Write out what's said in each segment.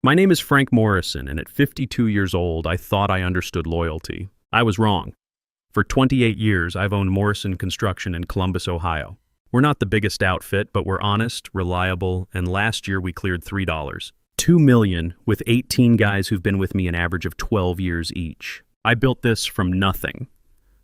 My name is Frank Morrison, and at 52 years old, I thought I understood loyalty. I was wrong. For 28 years, I've owned Morrison Construction in Columbus, Ohio. We're not the biggest outfit, but we're honest, reliable, and last year we cleared $3. $2 million with 18 guys who've been with me an average of 12 years each. I built this from nothing.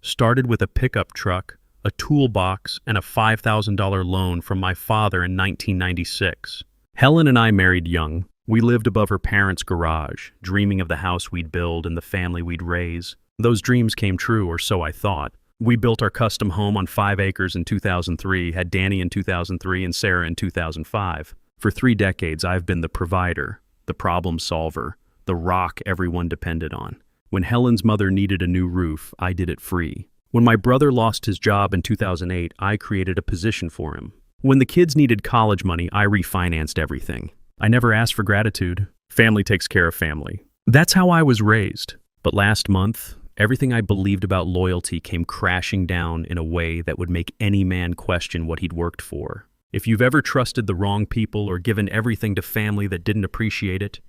Started with a pickup truck, a toolbox, and a $5,000 loan from my father in 1996. Helen and I married young. We lived above her parents' garage, dreaming of the house we'd build and the family we'd raise. Those dreams came true, or so I thought. We built our custom home on 5 acres in 2003, had Danny in 2003 and Sarah in 2005. For 3 decades, I've been the provider, the problem solver, the rock everyone depended on. When Helen's mother needed a new roof, I did it free. When my brother lost his job in 2008, I created a position for him. When the kids needed college money, I refinanced everything. I never asked for gratitude. Family takes care of family. That's how I was raised. But last month, everything I believed about loyalty came crashing down in a way that would make any man question what he'd worked for. If you've ever trusted the wrong people or given everything to family that didn't appreciate it,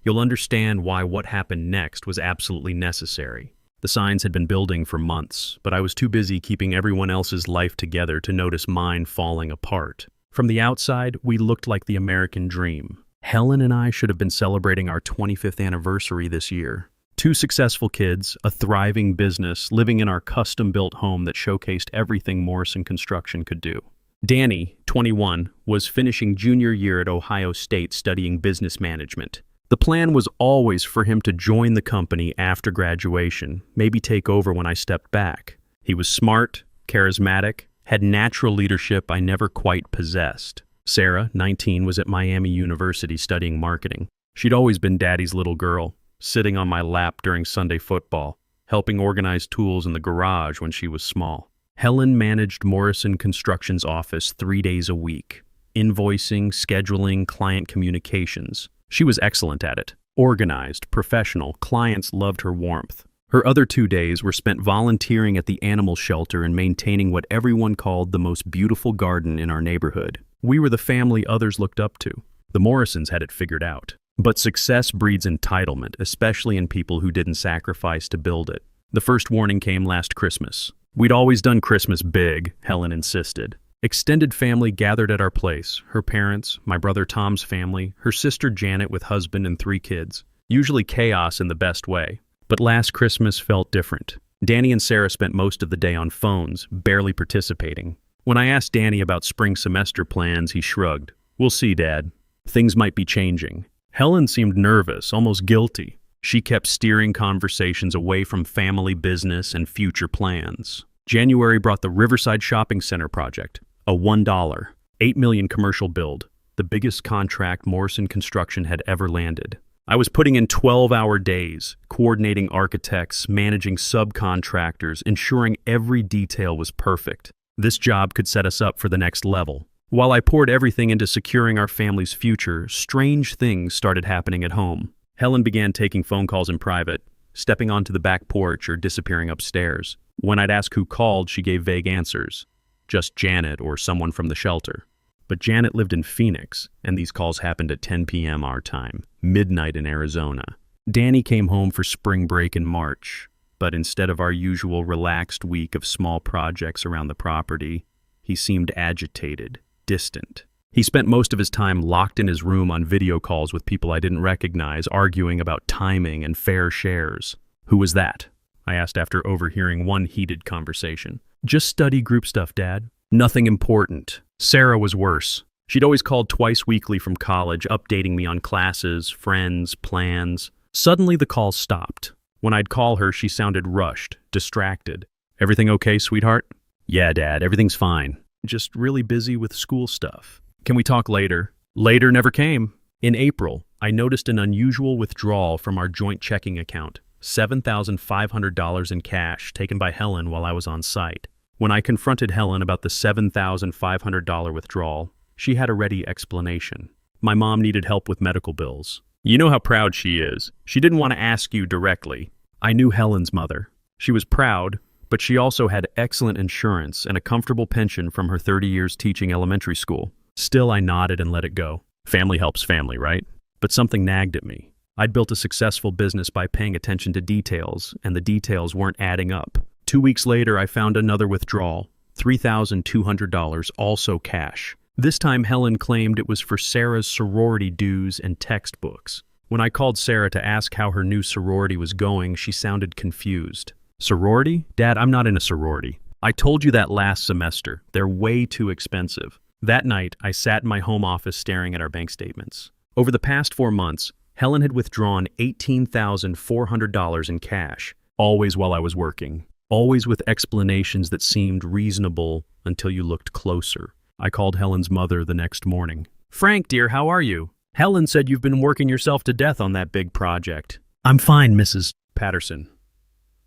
you'll understand why what happened next was absolutely necessary. The signs had been building for months, but I was too busy keeping everyone else's life together to notice mine falling apart. From the outside, we looked like the American dream. Helen and I should have been celebrating our 25th anniversary this year. 2 successful kids, a thriving business, living in our custom-built home that showcased everything Morrison Construction could do. Danny, 21, was finishing junior year at Ohio State studying business management. The plan was always for him to join the company after graduation, maybe take over when I stepped back. He was smart, charismatic, had natural leadership I never quite possessed. Sarah, 19, was at Miami University studying marketing. She'd always been Daddy's little girl, sitting on my lap during Sunday football, helping organize tools in the garage when she was small. Helen managed Morrison Construction's office 3 days a week, invoicing, scheduling, client communications. She was excellent at it. Organized, professional, clients loved her warmth. Her other 2 days were spent volunteering at the animal shelter and maintaining what everyone called the most beautiful garden in our neighborhood. We were the family others looked up to. The Morrisons had it figured out. But success breeds entitlement, especially in people who didn't sacrifice to build it. The first warning came last Christmas. We'd always done Christmas big, Helen insisted. Extended family gathered at our place, her parents, my brother Tom's family, her sister Janet with husband and 3 kids. Usually chaos in the best way. But last Christmas felt different. Danny and Sarah spent most of the day on phones, barely participating. When I asked Danny about spring semester plans, he shrugged. "We'll see, Dad. Things might be changing." Helen seemed nervous, almost guilty. She kept steering conversations away from family business and future plans. January brought the Riverside Shopping Center project, a $1, $8 million commercial build, the biggest contract Morrison Construction had ever landed. I was putting in 12-hour days, coordinating architects, managing subcontractors, ensuring every detail was perfect. This job could set us up for the next level. While I poured everything into securing our family's future, strange things started happening at home. Helen began taking phone calls in private, stepping onto the back porch or disappearing upstairs. When I'd ask who called, she gave vague answers. Just Janet or someone from the shelter. But Janet lived in Phoenix, and these calls happened at 10 p.m. our time, midnight in Arizona. Danny came home for spring break in March, but instead of our usual relaxed week of small projects around the property, he seemed agitated, distant. He spent most of his time locked in his room on video calls with people I didn't recognize, arguing about timing and fair shares. "Who was that?" I asked after overhearing one heated conversation. "Just study group stuff, Dad. Nothing important." Sarah was worse. She'd always called twice weekly from college, updating me on classes, friends, plans. Suddenly the calls stopped. When I'd call her, she sounded rushed, distracted. "Everything okay, sweetheart?" "Yeah, Dad, everything's fine. Just really busy with school stuff. Can we talk later?" Later never came. In April, I noticed an unusual withdrawal from our joint checking account, $7,500 in cash taken by Helen while I was on site. When I confronted Helen about the $7,500 withdrawal, she had a ready explanation. My mom needed help with medical bills. You know how proud she is. She didn't want to ask you directly. I knew Helen's mother. She was proud, but she also had excellent insurance and a comfortable pension from her 30 years teaching elementary school. Still, I nodded and let it go. Family helps family, right? But something nagged at me. I'd built a successful business by paying attention to details, and the details weren't adding up. 2 weeks later, I found another withdrawal, $3,200, also cash. This time, Helen claimed it was for Sarah's sorority dues and textbooks. When I called Sarah to ask how her new sorority was going, she sounded confused. Sorority? Dad, I'm not in a sorority. I told you that last semester. They're way too expensive. That night, I sat in my home office staring at our bank statements. Over the past 4 months, Helen had withdrawn $18,400 in cash, always while I was working, always with explanations that seemed reasonable until you looked closer. I called Helen's mother the next morning. "Frank, dear, how are you? Helen said you've been working yourself to death on that big project." "I'm fine, Mrs. Patterson.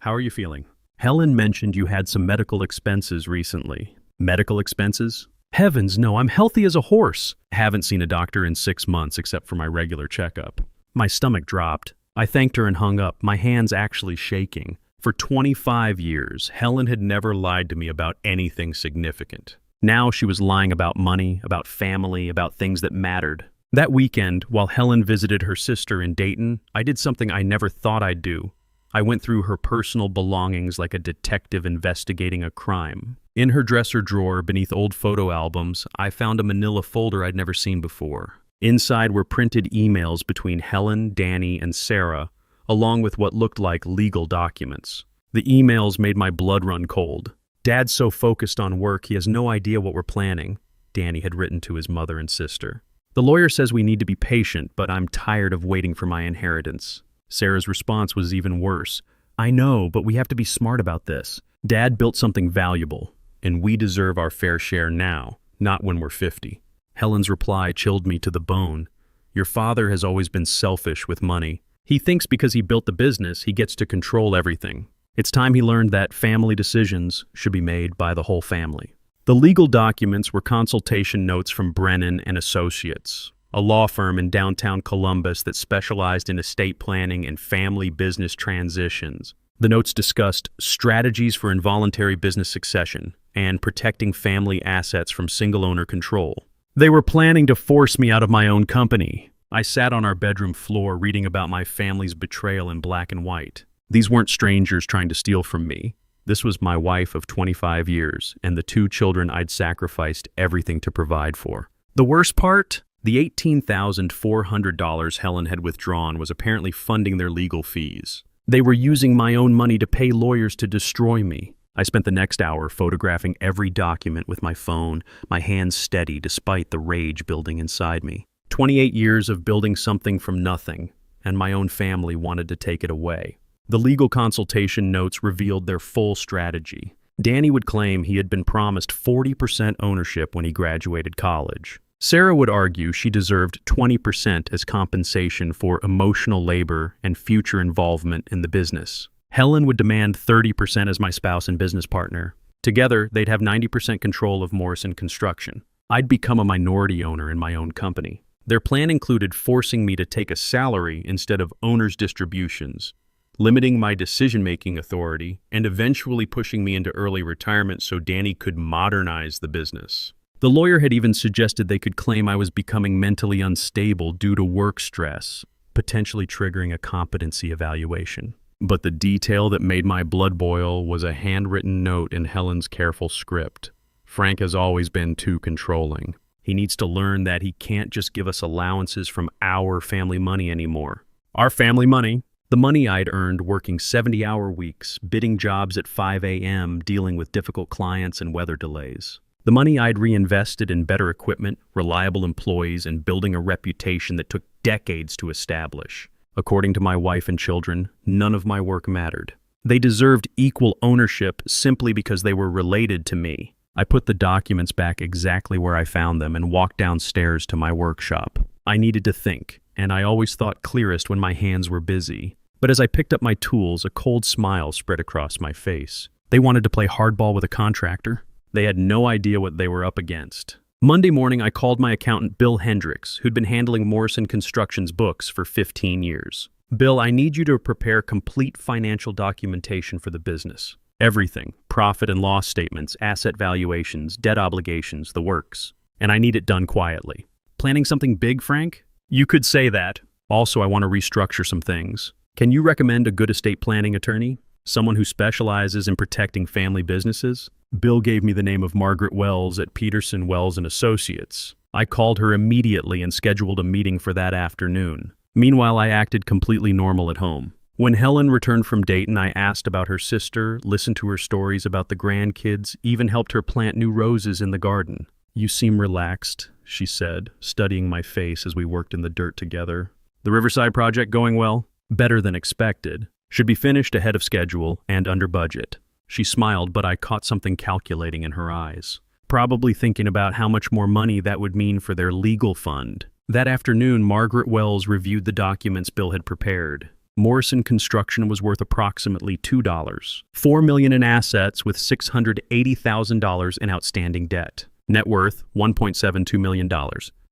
How are you feeling?" "Helen mentioned you had some medical expenses recently." "Medical expenses? Heavens, no, I'm healthy as a horse. Haven't seen a doctor in 6 months except for my regular checkup." My stomach dropped. I thanked her and hung up, my hands actually shaking. For 25 years, Helen had never lied to me about anything significant. Now she was lying about money, about family, about things that mattered. That weekend, while Helen visited her sister in Dayton, I did something I never thought I'd do. I went through her personal belongings like a detective investigating a crime. In her dresser drawer, beneath old photo albums, I found a manila folder I'd never seen before. Inside were printed emails between Helen, Danny, and Sarah, along with what looked like legal documents. The emails made my blood run cold. "Dad's so focused on work, he has no idea what we're planning," Danny had written to his mother and sister. "The lawyer says we need to be patient, but I'm tired of waiting for my inheritance." Sarah's response was even worse. "I know, but we have to be smart about this. Dad built something valuable, and we deserve our fair share now, not when we're 50. Helen's reply chilled me to the bone. "Your father has always been selfish with money. He thinks because he built the business, he gets to control everything. It's time he learned that family decisions should be made by the whole family." The legal documents were consultation notes from Brennan and Associates, a law firm in downtown Columbus that specialized in estate planning and family business transitions. The notes discussed strategies for involuntary business succession and protecting family assets from single-owner control. They were planning to force me out of my own company. I sat on our bedroom floor reading about my family's betrayal in black and white. These weren't strangers trying to steal from me. This was my wife of 25 years and the 2 children I'd sacrificed everything to provide for. The worst part? The $18,400 Helen had withdrawn was apparently funding their legal fees. They were using my own money to pay lawyers to destroy me. I spent the next hour photographing every document with my phone, my hands steady despite the rage building inside me. 28 years of building something from nothing, and my own family wanted to take it away. The legal consultation notes revealed their full strategy. Danny would claim he had been promised 40% ownership when he graduated college. Sarah would argue she deserved 20% as compensation for emotional labor and future involvement in the business. Helen would demand 30% as my spouse and business partner. Together, they'd have 90% control of Morrison Construction. I'd become a minority owner in my own company. Their plan included forcing me to take a salary instead of owner's distributions, limiting my decision-making authority, and eventually pushing me into early retirement so Danny could modernize the business. The lawyer had even suggested they could claim I was becoming mentally unstable due to work stress, potentially triggering a competency evaluation. But the detail that made my blood boil was a handwritten note in Helen's careful script. "Frank has always been too controlling. He needs to learn that he can't just give us allowances from our family money anymore." Our family money? The money I'd earned working 70-hour weeks, bidding jobs at 5 a.m., dealing with difficult clients and weather delays. The money I'd reinvested in better equipment, reliable employees, and building a reputation that took decades to establish. According to my wife and children, none of my work mattered. They deserved equal ownership simply because they were related to me. I put the documents back exactly where I found them and walked downstairs to my workshop. I needed to think, and I always thought clearest when my hands were busy. But as I picked up my tools, a cold smile spread across my face. They wanted to play hardball with a contractor. They had no idea what they were up against. Monday morning, I called my accountant, Bill Hendricks, who'd been handling Morrison Construction's books for 15 years. "Bill, I need you to prepare complete financial documentation for the business. Everything, profit and loss statements, asset valuations, debt obligations, the works. And I need it done quietly." "Planning something big, Frank?" You could say that. Also, I want to restructure some things. Can you recommend a good estate planning attorney? Someone who specializes in protecting family businesses? Bill gave me the name of Margaret Wells at Peterson Wells and Associates. I called her immediately and scheduled a meeting for that afternoon. Meanwhile, I acted completely normal at home. When Helen returned from Dayton, I asked about her sister, listened to her stories about the grandkids, even helped her plant new roses in the garden. "You seem relaxed," she said, studying my face as we worked in the dirt together. "The Riverside project going well?" "Better than expected. Should be finished ahead of schedule and under budget." She smiled, but I caught something calculating in her eyes. Probably thinking about how much more money that would mean for their legal fund. That afternoon, Margaret Wells reviewed the documents Bill had prepared. Morrison Construction was worth approximately $4 million in assets with $680,000 in outstanding debt. Net worth, $1.72 million.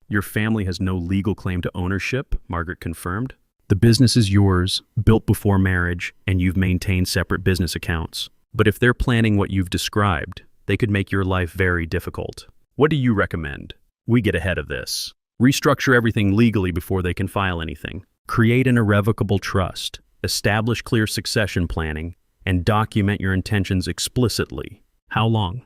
"Your family has no legal claim to ownership," Margaret confirmed. "The business is yours, built before marriage, and you've maintained separate business accounts. But if they're planning what you've described, they could make your life very difficult. What do you recommend? We get ahead of this. Restructure everything legally before they can file anything. Create an irrevocable trust. Establish clear succession planning, and document your intentions explicitly." "How long?"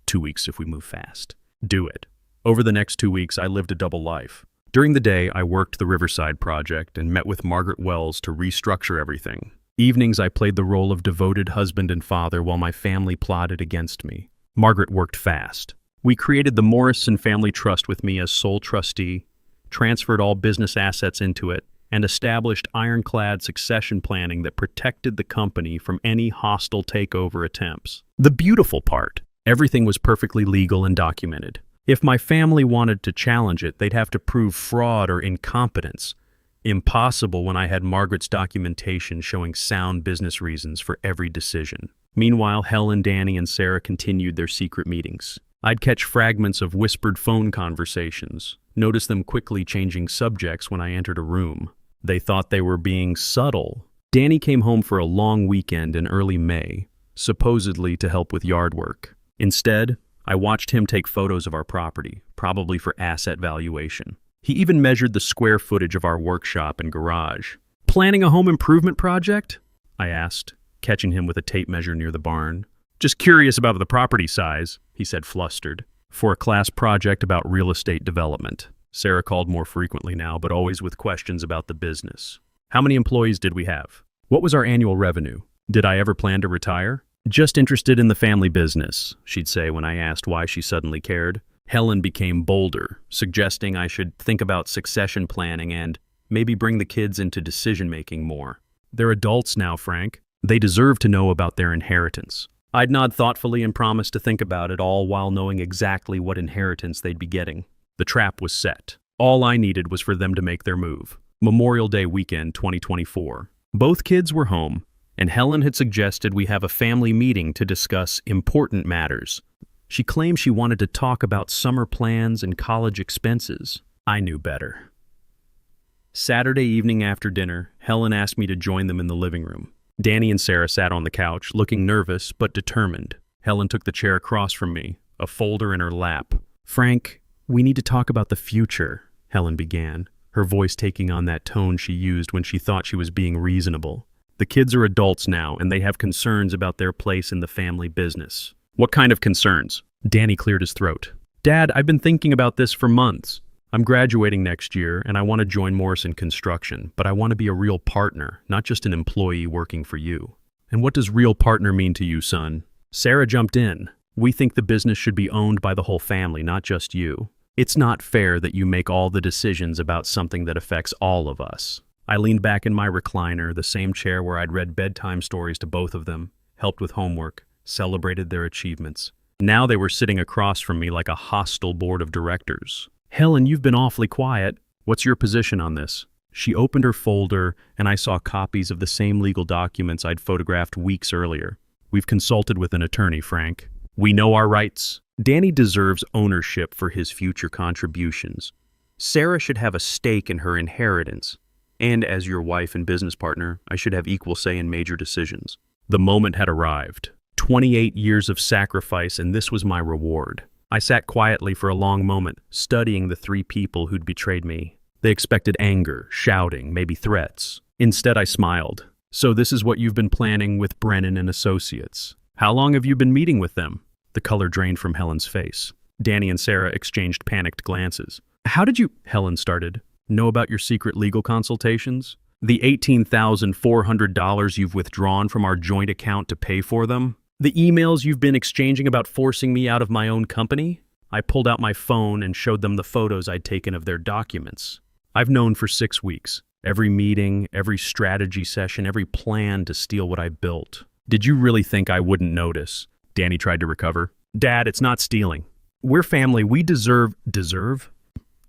2 weeks if we move fast. "Do it." Over the next 2 weeks, I lived a double life. During the day, I worked the Riverside project and met with Margaret Wells to restructure everything. Evenings, I played the role of devoted husband and father while my family plotted against me. Margaret worked fast. We created the Morrison Family Trust with me as sole trustee, transferred all business assets into it, and established ironclad succession planning that protected the company from any hostile takeover attempts. The beautiful part, everything was perfectly legal and documented. If my family wanted to challenge it, they'd have to prove fraud or incompetence. Impossible when I had Margaret's documentation showing sound business reasons for every decision. Meanwhile, Helen, Danny, and Sarah continued their secret meetings. I'd catch fragments of whispered phone conversations, notice them quickly changing subjects when I entered a room. They thought they were being subtle. Danny came home for a long weekend in early May, supposedly to help with yard work. Instead, I watched him take photos of our property, probably for asset valuation. He even measured the square footage of our workshop and garage. "Planning a home improvement project?" I asked, catching him with a tape measure near the barn. "Just curious about the property size," he said, flustered. "For a class project about real estate development." Sarah called more frequently now, but always with questions about the business. "How many employees did we have? What was our annual revenue? Did I ever plan to retire?" "Just interested in the family business," she'd say when I asked why she suddenly cared. Helen became bolder, suggesting I should think about succession planning and maybe bring the kids into decision-making more. "They're adults now, Frank. They deserve to know about their inheritance." I'd nod thoughtfully and promise to think about it all while knowing exactly what inheritance they'd be getting. The trap was set. All I needed was for them to make their move. Memorial Day weekend 2024. Both kids were home, and Helen had suggested we have a family meeting to discuss important matters. She claimed she wanted to talk about summer plans and college expenses. I knew better. Saturday evening after dinner, Helen asked me to join them in the living room. Danny and Sarah sat on the couch, looking nervous but determined. Helen took the chair across from me, a folder in her lap. "Frank, we need to talk about the future," Helen began, her voice taking on that tone she used when she thought she was being reasonable. "The kids are adults now, and they have concerns about their place in the family business." "What kind of concerns?" Danny cleared his throat. "Dad, I've been thinking about this for months. I'm graduating next year, and I want to join Morrison Construction, but I want to be a real partner, not just an employee working for you." "And what does real partner mean to you, son?" Sarah jumped in. "We think the business should be owned by the whole family, not just you. It's not fair that you make all the decisions about something that affects all of us." I leaned back in my recliner, the same chair where I'd read bedtime stories to both of them, helped with homework, celebrated their achievements. Now they were sitting across from me like a hostile board of directors. "Helen, you've been awfully quiet. What's your position on this?" She opened her folder, and I saw copies of the same legal documents I'd photographed weeks earlier. "We've consulted with an attorney, Frank. We know our rights. Danny deserves ownership for his future contributions. Sarah should have a stake in her inheritance. And as your wife and business partner, I should have equal say in major decisions." The moment had arrived. 28 years of sacrifice, and this was my reward. I sat quietly for a long moment, studying the three people who'd betrayed me. They expected anger, shouting, maybe threats. Instead, I smiled. So this is what you've been planning with Brennan and Associates. How long have you been meeting with them? The color drained from Helen's face. Danny and Sarah exchanged panicked glances. How did you, Helen started, know about your secret legal consultations? The $18,400 you've withdrawn from our joint account to pay for them? The emails you've been exchanging about forcing me out of my own company? I pulled out my phone and showed them the photos I'd taken of their documents. I've known for 6 weeks. Every meeting, every strategy session, every plan to steal what I built. Did you really think I wouldn't notice? Danny tried to recover. Dad, it's not stealing. We're family. We deserve... Deserve?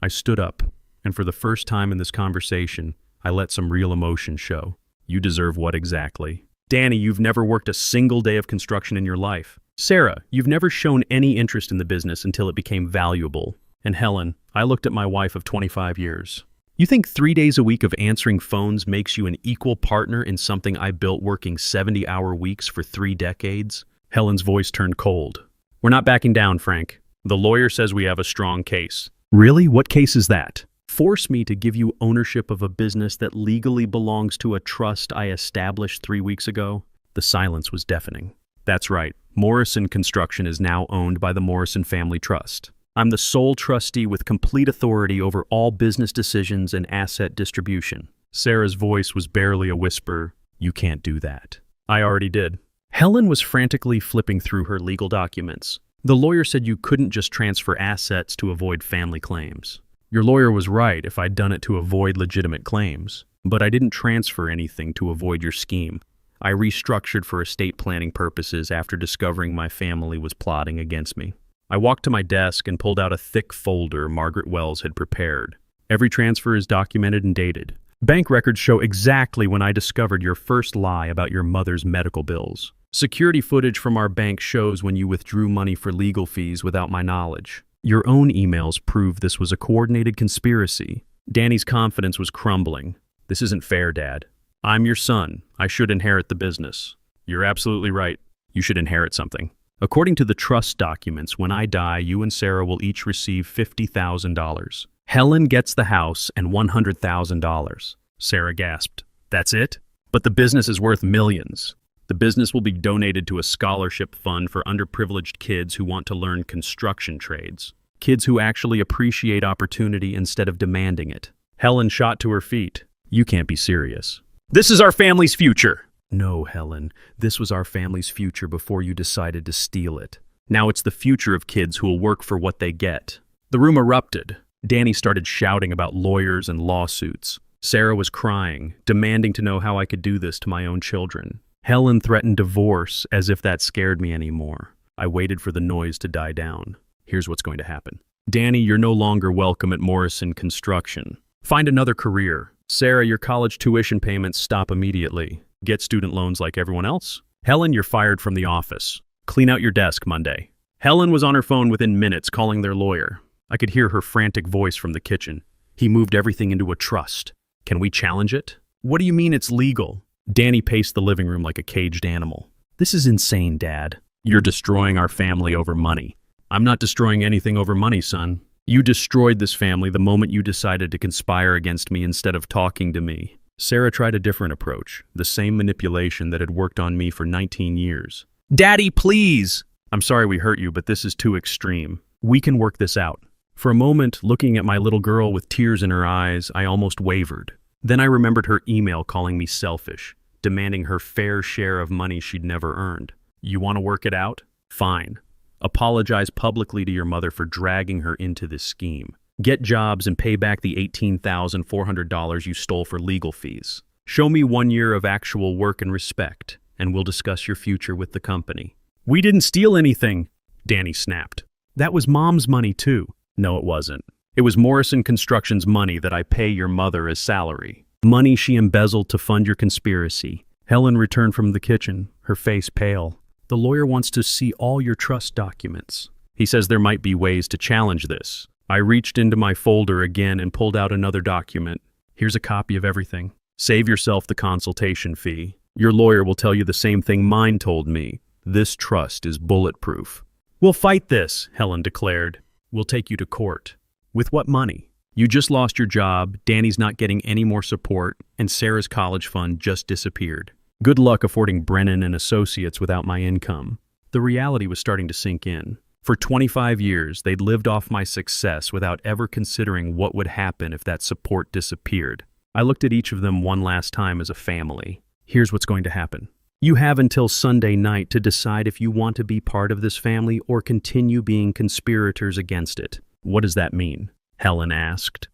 I stood up, and for the first time in this conversation, I let some real emotion show. You deserve what exactly? Danny, you've never worked a single day of construction in your life. Sarah, you've never shown any interest in the business until it became valuable. And Helen, I looked at my wife of 25 years. You think 3 days a week of answering phones makes you an equal partner in something I built working 70-hour weeks for 3 decades? Helen's voice turned cold. We're not backing down, Frank. The lawyer says we have a strong case. Really? What case is that? Force me to give you ownership of a business that legally belongs to a trust I established 3 weeks ago? The silence was deafening. That's right. Morrison Construction is now owned by the Morrison Family Trust. I'm the sole trustee with complete authority over all business decisions and asset distribution. Sarah's voice was barely a whisper. You can't do that. I already did. Helen was frantically flipping through her legal documents. The lawyer said you couldn't just transfer assets to avoid family claims. Your lawyer was right if I'd done it to avoid legitimate claims. But I didn't transfer anything to avoid your scheme. I restructured for estate planning purposes after discovering my family was plotting against me. I walked to my desk and pulled out a thick folder Margaret Wells had prepared. Every transfer is documented and dated. Bank records show exactly when I discovered your first lie about your mother's medical bills. Security footage from our bank shows when you withdrew money for legal fees without my knowledge. Your own emails prove this was a coordinated conspiracy. Danny's confidence was crumbling. This isn't fair, Dad. I'm your son. I should inherit the business. You're absolutely right. You should inherit something. According to the trust documents, when I die, you and Sarah will each receive $50,000. Helen gets the house and $100,000. Sarah gasped. That's it? But the business is worth millions. The business will be donated to a scholarship fund for underprivileged kids who want to learn construction trades. Kids who actually appreciate opportunity instead of demanding it. Helen shot to her feet. You can't be serious. This is our family's future. No, Helen. This was our family's future before you decided to steal it. Now it's the future of kids who will work for what they get. The room erupted. Danny started shouting about lawyers and lawsuits. Sarah was crying, demanding to know how I could do this to my own children. Helen threatened divorce as if that scared me anymore. I waited for the noise to die down. Here's what's going to happen. Danny, you're no longer welcome at Morrison Construction. Find another career. Sarah, your college tuition payments stop immediately. Get student loans like everyone else. Helen, you're fired from the office. Clean out your desk Monday. Helen was on her phone within minutes calling their lawyer. I could hear her frantic voice from the kitchen. He moved everything into a trust. Can we challenge it? What do you mean it's legal? Danny paced the living room like a caged animal. This is insane, Dad. You're destroying our family over money. I'm not destroying anything over money, son. You destroyed this family the moment you decided to conspire against me instead of talking to me. Sarah tried a different approach, the same manipulation that had worked on me for 19 years. Daddy, please! I'm sorry we hurt you, but this is too extreme. We can work this out. For a moment, looking at my little girl with tears in her eyes, I almost wavered. Then I remembered her email calling me selfish, demanding her fair share of money she'd never earned. You want to work it out? Fine. Apologize publicly to your mother for dragging her into this scheme. Get jobs and pay back the $18,400 you stole for legal fees. Show me 1 year of actual work and respect, and we'll discuss your future with the company. We didn't steal anything, Danny snapped. That was Mom's money too. No, it wasn't. It was Morrison Construction's money that I pay your mother as salary. Money she embezzled to fund your conspiracy. Helen returned from the kitchen, her face pale. The lawyer wants to see all your trust documents. He says there might be ways to challenge this. I reached into my folder again and pulled out another document. Here's a copy of everything. Save yourself the consultation fee. Your lawyer will tell you the same thing mine told me. This trust is bulletproof. We'll fight this, Helen declared. We'll take you to court. With what money? You just lost your job, Danny's not getting any more support, and Sarah's college fund just disappeared. Good luck affording Brennan and Associates without my income. The reality was starting to sink in. For 25 years, they'd lived off my success without ever considering what would happen if that support disappeared. I looked at each of them one last time as a family. Here's what's going to happen. You have until Sunday night to decide if you want to be part of this family or continue being conspirators against it. What does that mean? Helen asked.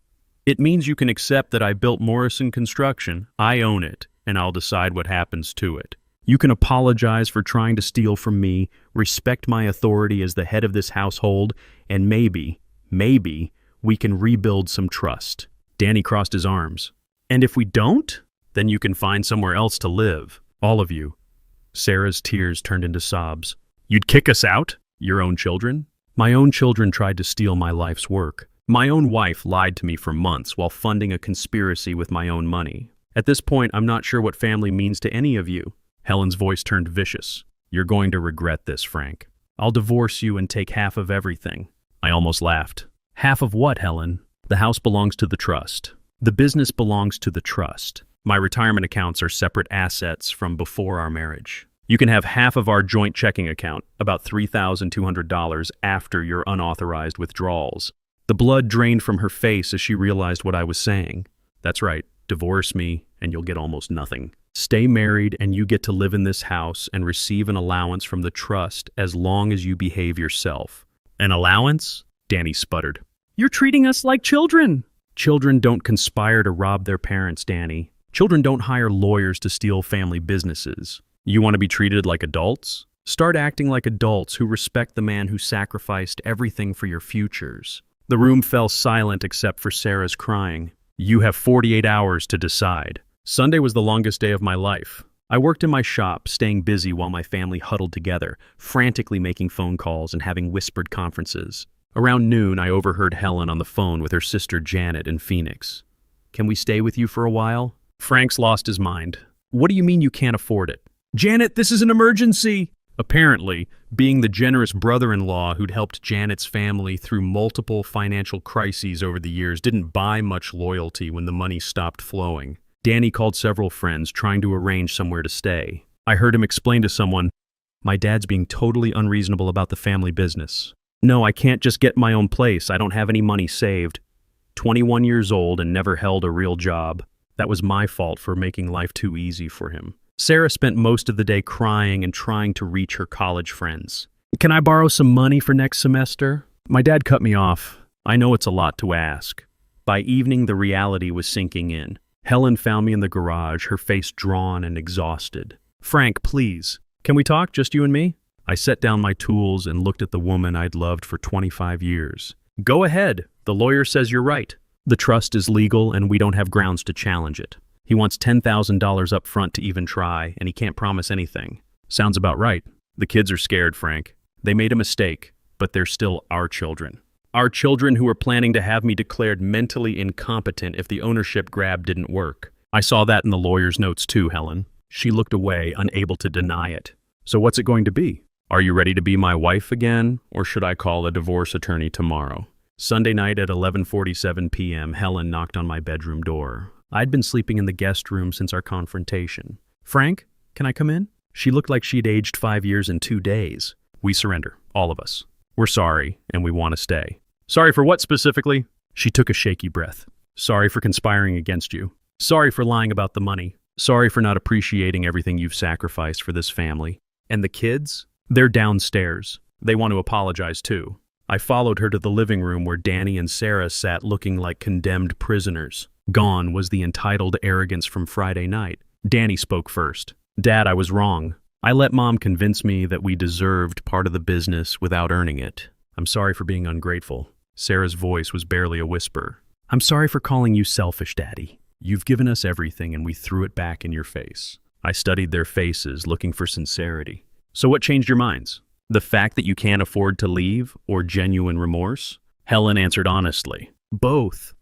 It means you can accept that I built Morrison Construction, I own it, and I'll decide what happens to it. You can apologize for trying to steal from me, respect my authority as the head of this household, and maybe, we can rebuild some trust. Danny crossed his arms. And if we don't, then you can find somewhere else to live. All of you. Sarah's tears turned into sobs. You'd kick us out? Your own children? My own children tried to steal my life's work. My own wife lied to me for months while funding a conspiracy with my own money. At this point, I'm not sure what family means to any of you. Helen's voice turned vicious. You're going to regret this, Frank. I'll divorce you and take half of everything. I almost laughed. Half of what, Helen? The house belongs to the trust. The business belongs to the trust. My retirement accounts are separate assets from before our marriage. You can have half of our joint checking account, about $3,200 after your unauthorized withdrawals. The blood drained from her face as she realized what I was saying. That's right, divorce me and you'll get almost nothing. Stay married and you get to live in this house and receive an allowance from the trust as long as you behave yourself. An allowance? Danny sputtered. You're treating us like children. Children don't conspire to rob their parents, Danny. Children don't hire lawyers to steal family businesses. You want to be treated like adults? Start acting like adults who respect the man who sacrificed everything for your futures. The room fell silent except for Sarah's crying. You have 48 hours to decide. Sunday was the longest day of my life. I worked in my shop, staying busy while my family huddled together, frantically making phone calls and having whispered conferences. Around noon, I overheard Helen on the phone with her sister Janet in Phoenix. Can we stay with you for a while? Frank's lost his mind. What do you mean you can't afford it? Janet, this is an emergency! Apparently, being the generous brother-in-law who'd helped Janet's family through multiple financial crises over the years didn't buy much loyalty when the money stopped flowing. Danny called several friends trying to arrange somewhere to stay. I heard him explain to someone, my dad's being totally unreasonable about the family business. No, I can't just get my own place. I don't have any money saved. 21 years old and never held a real job. That was my fault for making life too easy for him. Sarah spent most of the day crying and trying to reach her college friends. Can I borrow some money for next semester? My dad cut me off. I know it's a lot to ask. By evening, the reality was sinking in. Helen found me in the garage, her face drawn and exhausted. Frank, please. Can we talk, just you and me? I set down my tools and looked at the woman I'd loved for 25 years. Go ahead. The lawyer says you're right. The trust is legal and we don't have grounds to challenge it. He wants $10,000 up front to even try, and he can't promise anything. Sounds about right. The kids are scared, Frank. They made a mistake, but they're still our children. Our children who are planning to have me declared mentally incompetent if the ownership grab didn't work. I saw that in the lawyer's notes too, Helen. She looked away, unable to deny it. So what's it going to be? Are you ready to be my wife again, or should I call a divorce attorney tomorrow? Sunday night at 11:47 p.m., Helen knocked on my bedroom door. I'd been sleeping in the guest room since our confrontation. Frank, can I come in? She looked like she'd aged 5 years in 2 days. We surrender, all of us. We're sorry, and we want to stay. Sorry for what specifically? She took a shaky breath. Sorry for conspiring against you. Sorry for lying about the money. Sorry for not appreciating everything you've sacrificed for this family. And the kids? They're downstairs. They want to apologize too. I followed her to the living room where Danny and Sarah sat looking like condemned prisoners. Gone was the entitled arrogance from Friday night. Danny spoke first. Dad, I was wrong. I let Mom convince me that we deserved part of the business without earning it. I'm sorry for being ungrateful. Sarah's voice was barely a whisper. I'm sorry for calling you selfish, Daddy. You've given us everything and we threw it back in your face. I studied their faces, looking for sincerity. So what changed your minds? The fact that you can't afford to leave or genuine remorse? Helen answered honestly. Both.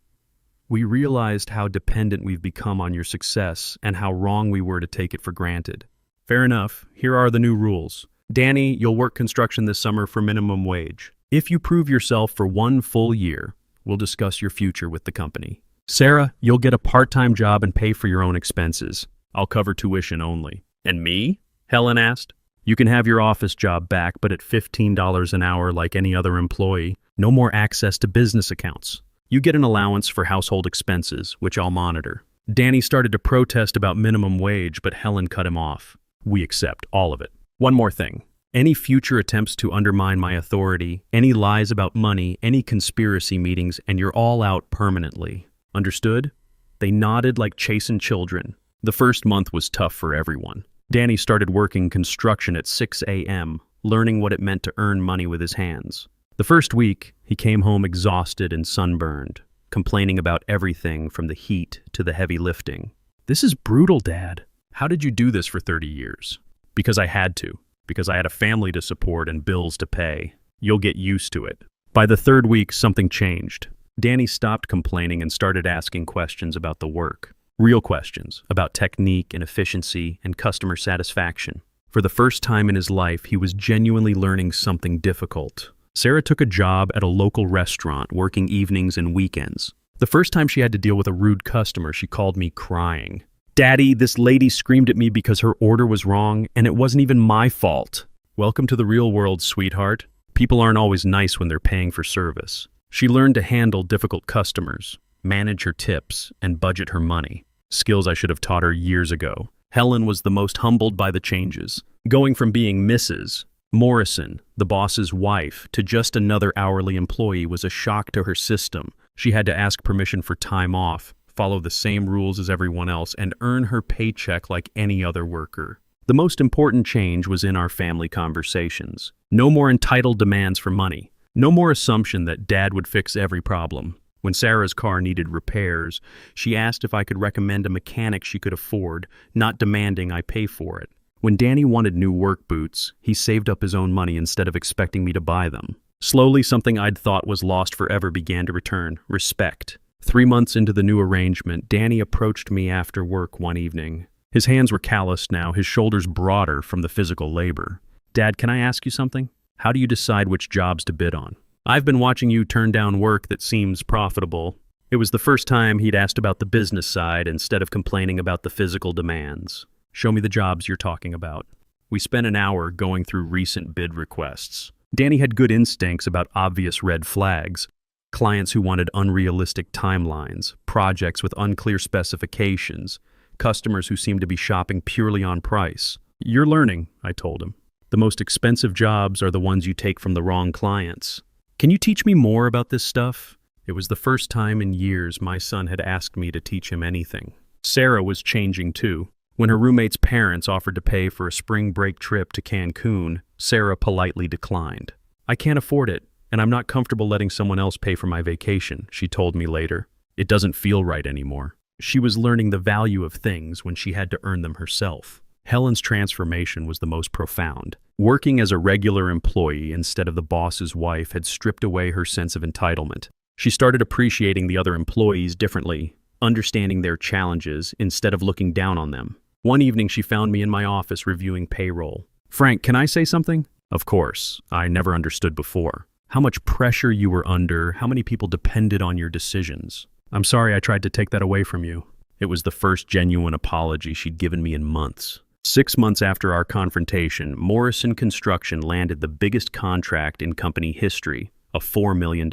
We realized how dependent we've become on your success and how wrong we were to take it for granted. Fair enough. Here are the new rules. Danny, you'll work construction this summer for minimum wage. If you prove yourself for 1 full year, we'll discuss your future with the company. Sarah, you'll get a part-time job and pay for your own expenses. I'll cover tuition only. And me? Helen asked. You can have your office job back, but at $15 an hour like any other employee. No more access to business accounts. You get an allowance for household expenses, which I'll monitor. Danny started to protest about minimum wage, but Helen cut him off. We accept all of it. One more thing. Any future attempts to undermine my authority, any lies about money, any conspiracy meetings, and you're all out permanently. Understood? They nodded like chastened children. The first month was tough for everyone. Danny started working construction at 6 a.m., learning what it meant to earn money with his hands. The first week, he came home exhausted and sunburned, complaining about everything from the heat to the heavy lifting. This is brutal, Dad. How did you do this for 30 years? Because I had to. Because I had a family to support and bills to pay. You'll get used to it. By the third week, something changed. Danny stopped complaining and started asking questions about the work. Real questions about technique and efficiency and customer satisfaction. For the first time in his life, he was genuinely learning something difficult. Sarah took a job at a local restaurant, working evenings and weekends. The first time she had to deal with a rude customer, she called me crying. Daddy, this lady screamed at me because her order was wrong, and it wasn't even my fault. Welcome to the real world, sweetheart. People aren't always nice when they're paying for service. She learned to handle difficult customers, manage her tips, and budget her money. Skills I should have taught her years ago. Helen was the most humbled by the changes. Going from being Mrs. Morrison, the boss's wife, to just another hourly employee was a shock to her system. She had to ask permission for time off, follow the same rules as everyone else, and earn her paycheck like any other worker. The most important change was in our family conversations. No more entitled demands for money. No more assumption that Dad would fix every problem. When Sarah's car needed repairs, she asked if I could recommend a mechanic she could afford, not demanding I pay for it. When Danny wanted new work boots, he saved up his own money instead of expecting me to buy them. Slowly, something I'd thought was lost forever began to return: respect. 3 months into the new arrangement, Danny approached me after work one evening. His hands were calloused now, his shoulders broader from the physical labor. Dad, can I ask you something? How do you decide which jobs to bid on? I've been watching you turn down work that seems profitable. It was the first time he'd asked about the business side instead of complaining about the physical demands. Show me the jobs you're talking about. We spent an hour going through recent bid requests. Danny had good instincts about obvious red flags. Clients who wanted unrealistic timelines, projects with unclear specifications, customers who seemed to be shopping purely on price. You're learning, I told him. The most expensive jobs are the ones you take from the wrong clients. Can you teach me more about this stuff? It was the first time in years my son had asked me to teach him anything. Sarah was changing too. When her roommate's parents offered to pay for a spring break trip to Cancun, Sarah politely declined. I can't afford it, and I'm not comfortable letting someone else pay for my vacation, she told me later. It doesn't feel right anymore. She was learning the value of things when she had to earn them herself. Helen's transformation was the most profound. Working as a regular employee instead of the boss's wife had stripped away her sense of entitlement. She started appreciating the other employees differently, understanding their challenges instead of looking down on them. One evening she found me in my office reviewing payroll. Frank, can I say something? Of course. I never understood before. How much pressure you were under, how many people depended on your decisions. I'm sorry I tried to take that away from you. It was the first genuine apology she'd given me in months. 6 months after our confrontation, Morrison Construction landed the biggest contract in company history of $4 million.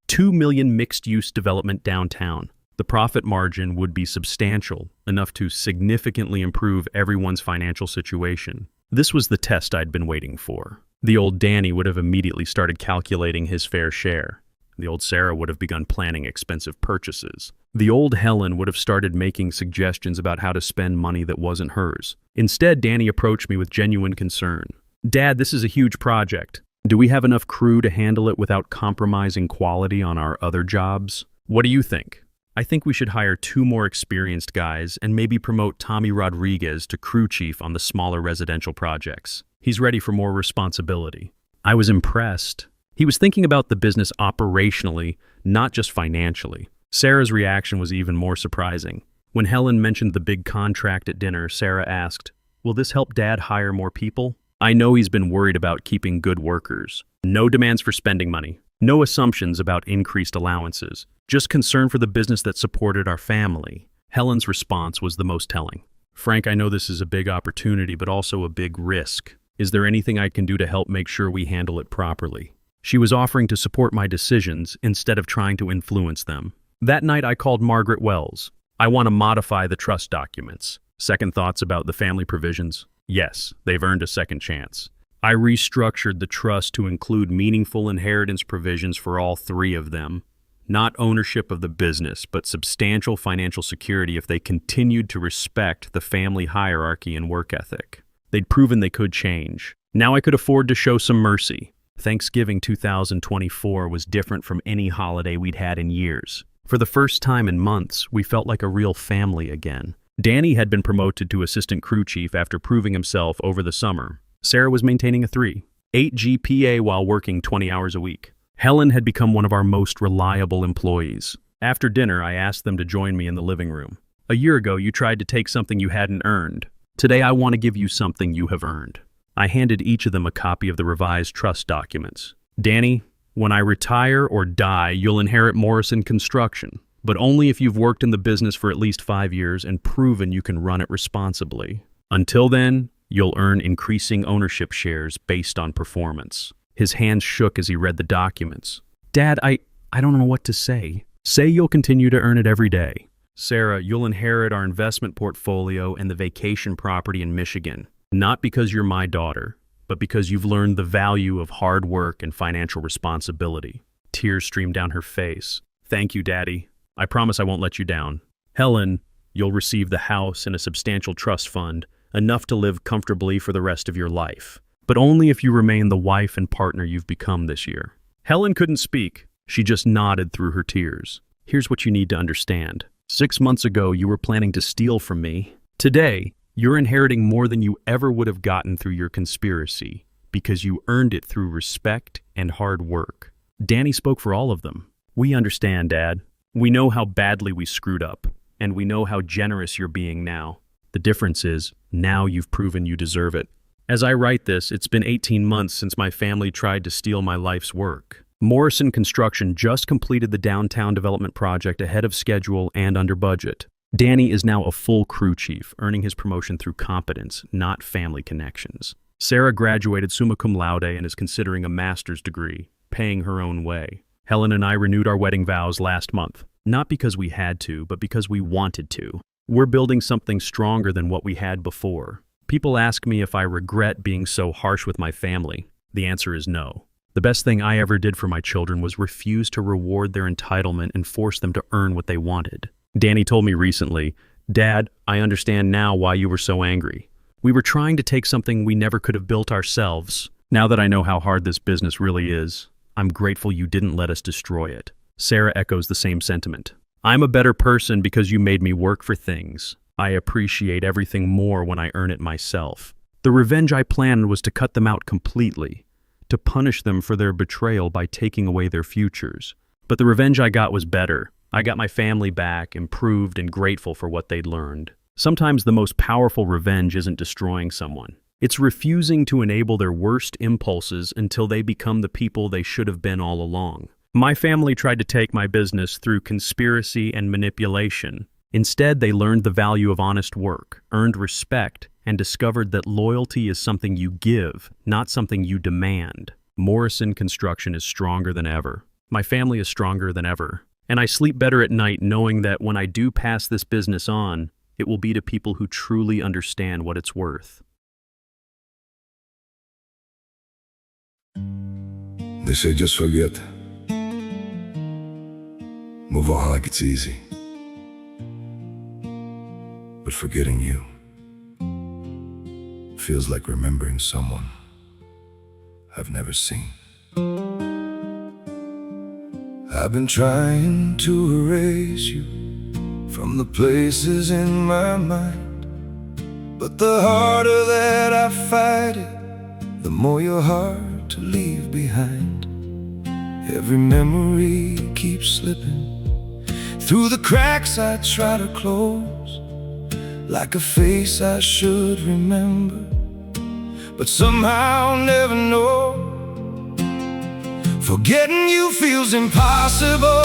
2 million mixed-use development downtown. The profit margin would be substantial, enough to significantly improve everyone's financial situation. This was the test I'd been waiting for. The old Danny would have immediately started calculating his fair share. The old Sarah would have begun planning expensive purchases. The old Helen would have started making suggestions about how to spend money that wasn't hers. Instead, Danny approached me with genuine concern. Dad, this is a huge project. Do we have enough crew to handle it without compromising quality on our other jobs? What do you think? I think we should hire 2 more experienced guys and maybe promote Tommy Rodriguez to crew chief on the smaller residential projects. He's ready for more responsibility. I was impressed. He was thinking about the business operationally, not just financially. Sarah's reaction was even more surprising. When Helen mentioned the big contract at dinner, Sarah asked, "Will this help Dad hire more people?" I know he's been worried about keeping good workers. No demands for spending money. No assumptions about increased allowances, just concern for the business that supported our family. Helen's response was the most telling. Frank, I know this is a big opportunity, but also a big risk. Is there anything I can do to help make sure we handle it properly? She was offering to support my decisions instead of trying to influence them. That night I called Margaret Wells. I want to modify the trust documents. Second thoughts about the family provisions? Yes, they've earned a second chance. I restructured the trust to include meaningful inheritance provisions for all three of them. Not ownership of the business, but substantial financial security if they continued to respect the family hierarchy and work ethic. They'd proven they could change. Now I could afford to show some mercy. Thanksgiving 2024 was different from any holiday we'd had in years. For the first time in months, we felt like a real family again. Danny had been promoted to assistant crew chief after proving himself over the summer. Sarah was maintaining a 3.8 GPA while working 20 hours a week. Helen had become one of our most reliable employees. After dinner, I asked them to join me in the living room. A year ago, you tried to take something you hadn't earned. Today, I want to give you something you have earned. I handed each of them a copy of the revised trust documents. Danny, when I retire or die, you'll inherit Morrison Construction, but only if you've worked in the business for at least 5 years and proven you can run it responsibly. Until then, you'll earn increasing ownership shares based on performance. His hands shook as he read the documents. Dad, I don't know what to say. Say you'll continue to earn it every day. Sarah, you'll inherit our investment portfolio and the vacation property in Michigan. Not because you're my daughter, but because you've learned the value of hard work and financial responsibility. Tears streamed down her face. Thank you, Daddy. I promise I won't let you down. Helen, you'll receive the house and a substantial trust fund, enough to live comfortably for the rest of your life. But only if you remain the wife and partner you've become this year. Helen couldn't speak. She just nodded through her tears. Here's what you need to understand. 6 months ago, you were planning to steal from me. Today, you're inheriting more than you ever would have gotten through your conspiracy, because you earned it through respect and hard work. Danny spoke for all of them. We understand, Dad. We know how badly we screwed up, and we know how generous you're being now. The difference is, now you've proven you deserve it. As I write this, it's been 18 months since my family tried to steal my life's work. Morrison Construction just completed the downtown development project ahead of schedule and under budget. Danny is now a full crew chief, earning his promotion through competence, not family connections. Sarah graduated summa cum laude and is considering a master's degree, paying her own way. Helen and I renewed our wedding vows last month, not because we had to, but because we wanted to. We're building something stronger than what we had before. People ask me if I regret being so harsh with my family. The answer is no. The best thing I ever did for my children was refuse to reward their entitlement and force them to earn what they wanted. Danny told me recently, Dad, I understand now why you were so angry. We were trying to take something we never could have built ourselves. Now that I know how hard this business really is, I'm grateful you didn't let us destroy it. Sarah echoes the same sentiment. I'm a better person because you made me work for things. I appreciate everything more when I earn it myself. The revenge I planned was to cut them out completely, to punish them for their betrayal by taking away their futures. But the revenge I got was better. I got my family back, improved and grateful for what they'd learned. Sometimes the most powerful revenge isn't destroying someone. It's refusing to enable their worst impulses until they become the people they should have been all along. My family tried to take my business through conspiracy and manipulation. Instead, they learned the value of honest work, earned respect, and discovered that loyalty is something you give, not something you demand. Morrison Construction is stronger than ever. My family is stronger than ever. And I sleep better at night knowing that when I do pass this business on, it will be to people who truly understand what it's worth. They say just forget. Move on like it's easy. But forgetting you feels like remembering someone I've never seen. I've been trying to erase you from the places in my mind, but the harder that I fight it, the more you're hard to leave behind. Every memory keeps slipping through the cracks I try to close, like a face I should remember, but somehow never know. Forgetting you feels impossible,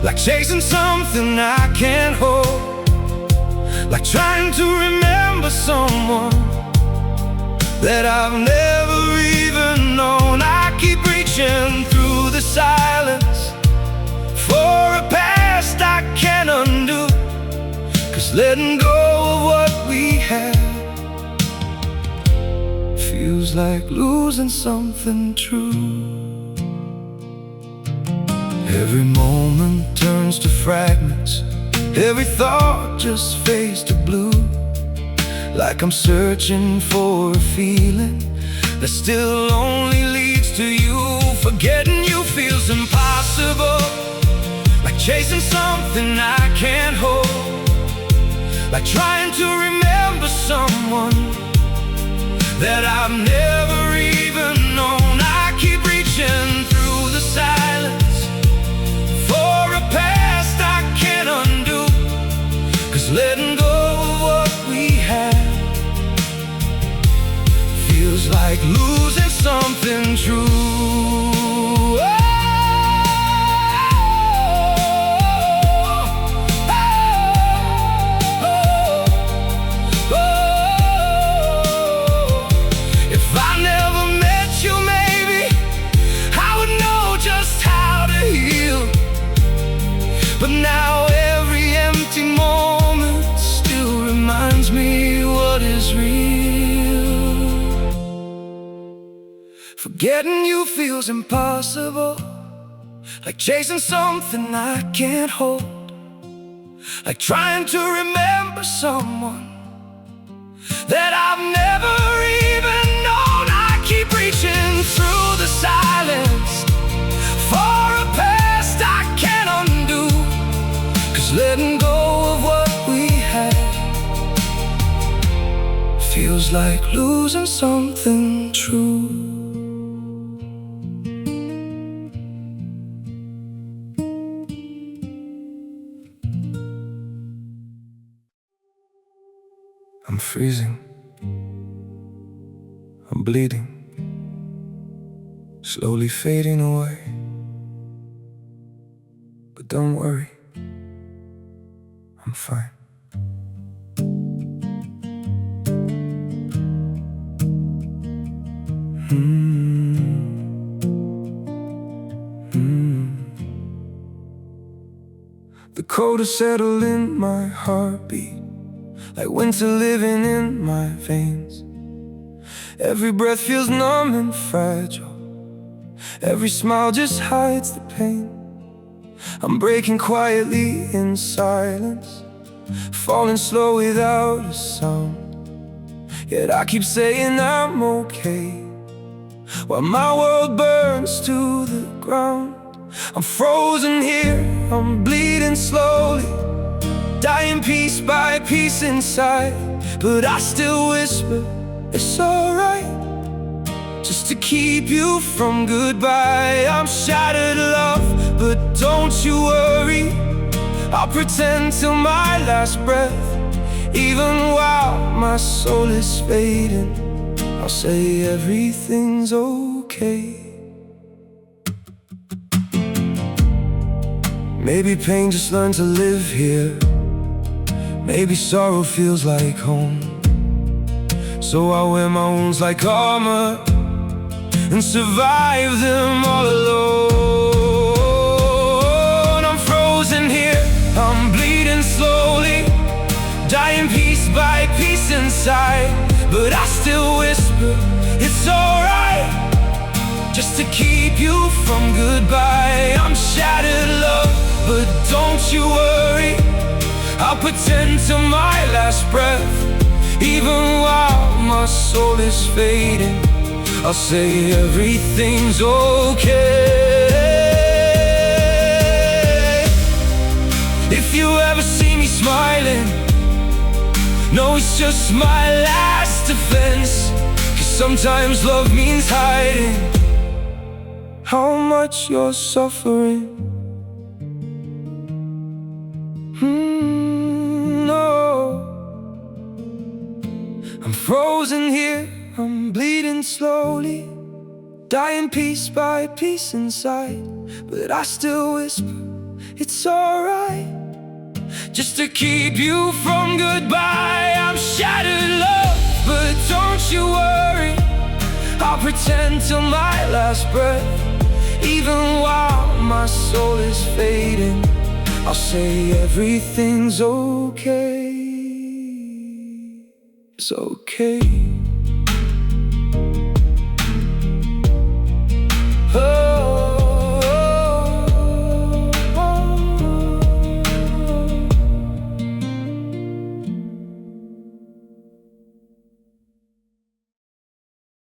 like chasing something I can't hold, like trying to remember someone that I've never even known. I keep reaching through the silence for a past I can't undo, 'cause letting go of what we had feels like losing something true. Every moment turns to fragments, every thought just fades to blue, like I'm searching for a feeling that still only leads to you. Forgetting you feels impossible, like chasing something I can't hold, like trying to remember someone that I've never even known. I keep reaching through the silence for a past I can't undo, 'cause letting go of what we had feels like losing something true. But now every empty moment still reminds me what is real. Forgetting you feels impossible, like chasing something I can't hold, like trying to remember someone that I've never even known. I keep reaching through the silence for a past I can't undo, 'cause letting go of what we had feels like losing something true. I'm freezing, I'm bleeding, slowly fading away. But don't worry, I'm fine. The cold has settled in my heartbeat, like winter living in my veins. Every breath feels numb and fragile, every smile just hides the pain. I'm breaking quietly in silence, falling slow without a sound. Yet I keep saying I'm okay, while my world burns to the ground. I'm frozen here, I'm bleeding slowly, dying piece by piece inside. But I still whisper, it's alright, just to keep you from goodbye. I'm shattered, love, but don't you worry, I'll pretend till my last breath. Even while my soul is fading, I'll say everything's okay. Maybe pain just learned to live here, maybe sorrow feels like home. So I wear my wounds like armor and survive them all alone. I'm frozen here, I'm bleeding slowly, dying piece by piece inside. But I still whisper, it's alright, just to keep you from goodbye. I'm shattered, love, but don't you worry, I'll pretend till my last breath. Even while my soul is fading, I'll say everything's okay. If you ever see me smiling, know it's just my last defense, 'cause sometimes love means hiding how much you're suffering. No, I'm frozen here, I'm bleeding slowly, dying piece by piece inside. But I still whisper, it's alright, just to keep you from goodbye. I'm shattered, love, but don't you worry, I'll pretend till my last breath. Even while my soul is fading, I'll say everything's okay. It's okay.